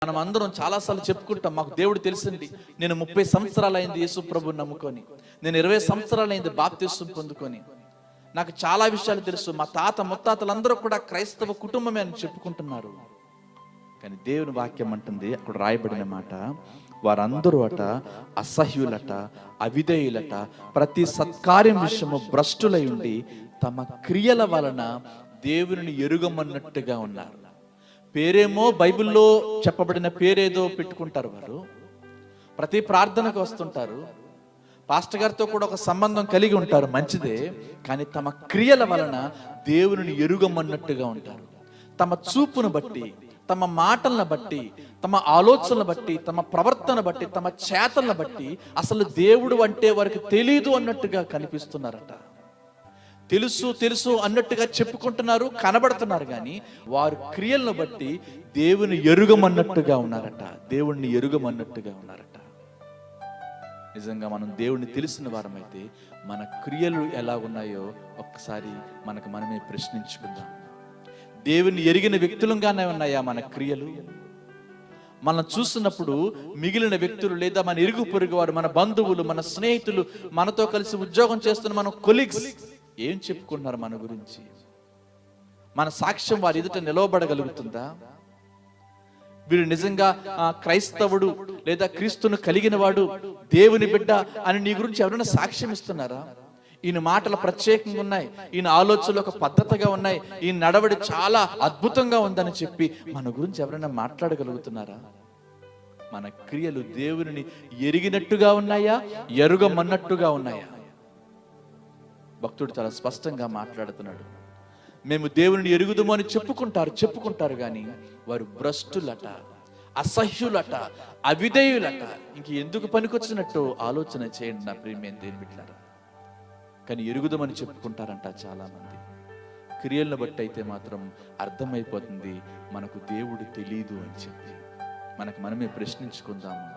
మనం అందరం చాలాసార్లు చెప్పుకుంటాం, మాకు దేవుడు తెలిసింది. నేను 30 సంవత్సరాలు అయింది యేసు ప్రభుని నమ్ముకొని, నేను 20 సంవత్సరాలు అయింది బాప్తిస్మం పొందుకొని, నాకు చాలా విషయాలు తెలుసు, మా తాత ముత్తాతలందరూ కూడా క్రైస్తవ కుటుంబమే అని చెప్పుకుంటున్నారు. కానీ దేవుని వాక్యం అంటుంది, అక్కడ రాయబడిన మాట, వారందరూ అట అసహ్యులట, అవిధేయులట, ప్రతి సత్కార్యం విషయము భ్రష్టులై ఉండి తమ క్రియల వలన దేవుని ఎరుగమన్నట్టుగా ఉన్నారు. పేరేమో బైబిల్లో చెప్పబడిన పేరేదో పెట్టుకుంటారు, వారు ప్రతి ప్రార్థనకు వస్తుంటారు, పాస్టర్ గారితో కూడా ఒక సంబంధం కలిగి ఉంటారు, మంచిదే. కానీ తమ క్రియల వలన దేవుని ఎరుగమన్నట్టుగా ఉంటారు. తమ చూపును బట్టి, తమ మాటలను బట్టి, తమ ఆలోచనలను బట్టి, తమ ప్రవర్తన బట్టి, తమ చేతలను బట్టి అసలు దేవుడు అంటే వారికి తెలీదు అన్నట్టుగా కనిపిస్తున్నారట. తెలుసు తెలుసు అన్నట్టుగా చెప్పుకుంటున్నారు, కనబడుతున్నారు, కానీ వారు క్రియలను బట్టి దేవుని ఎరుగమన్నట్టుగా ఉన్నారట. దేవుణ్ణి ఎరుగమన్నట్టుగా ఉన్నారట. నిజంగా మనం దేవుణ్ణి తెలిసిన వారమైతే మన క్రియలు ఎలా ఉన్నాయో ఒక్కసారి మనకు మనమే ప్రశ్నించుకుందాం. దేవుని ఎరిగిన వ్యక్తులుగానే ఉన్నాయా మన క్రియలు? మనం చూస్తున్నప్పుడు మిగిలిన వ్యక్తులు లేదా మన ఇరుగు పొరుగు వారు, మన బంధువులు, మన స్నేహితులు, మనతో కలిసి ఉద్యోగం చేస్తున్న మన కొలీగ్స్ ఏం చెప్పుకుంటున్నారు మన గురించి? మన సాక్ష్యం వారి ఎదుట నిలవబడగలుగుతుందా? వీరు నిజంగా క్రైస్తవుడు లేదా క్రీస్తును కలిగిన వాడు, దేవుని బిడ్డ అని నీ గురించి ఎవరైనా సాక్ష్యం ఇస్తున్నారా? ఈయన మాటలు ప్రత్యేకంగా ఉన్నాయి, ఈయన ఆలోచనలు ఒక పద్ధతిగా ఉన్నాయి, ఈయన నడవడి చాలా అద్భుతంగా ఉందని చెప్పి మన గురించి ఎవరైనా మాట్లాడగలుగుతున్నారా? మన క్రియలు దేవుని ఎరిగినట్టుగా ఉన్నాయా, ఎరుగమన్నట్టుగా ఉన్నాయా? భక్తుడు చాలా స్పష్టంగా మాట్లాడుతున్నాడు. మేము దేవుని ఎరుగుదము అని చెప్పుకుంటారు కానీ వారు భ్రష్టులట, అసహ్యులట, అవిధేయులట. ఇంక ఎందుకు పనికొచ్చినట్టు ఆలోచన చేయండి నా ప్రియమైన దేవుని బిడ్డలారా. కానీ ఎరుగుదమని చెప్పుకుంటారంట చాలా మంది. క్రియలను బట్టి అయితే మాత్రం అర్థమైపోతుంది మనకు దేవుడు తెలీదు అని చెప్పి. మనకు మనమే ప్రశ్నించుకుందాము.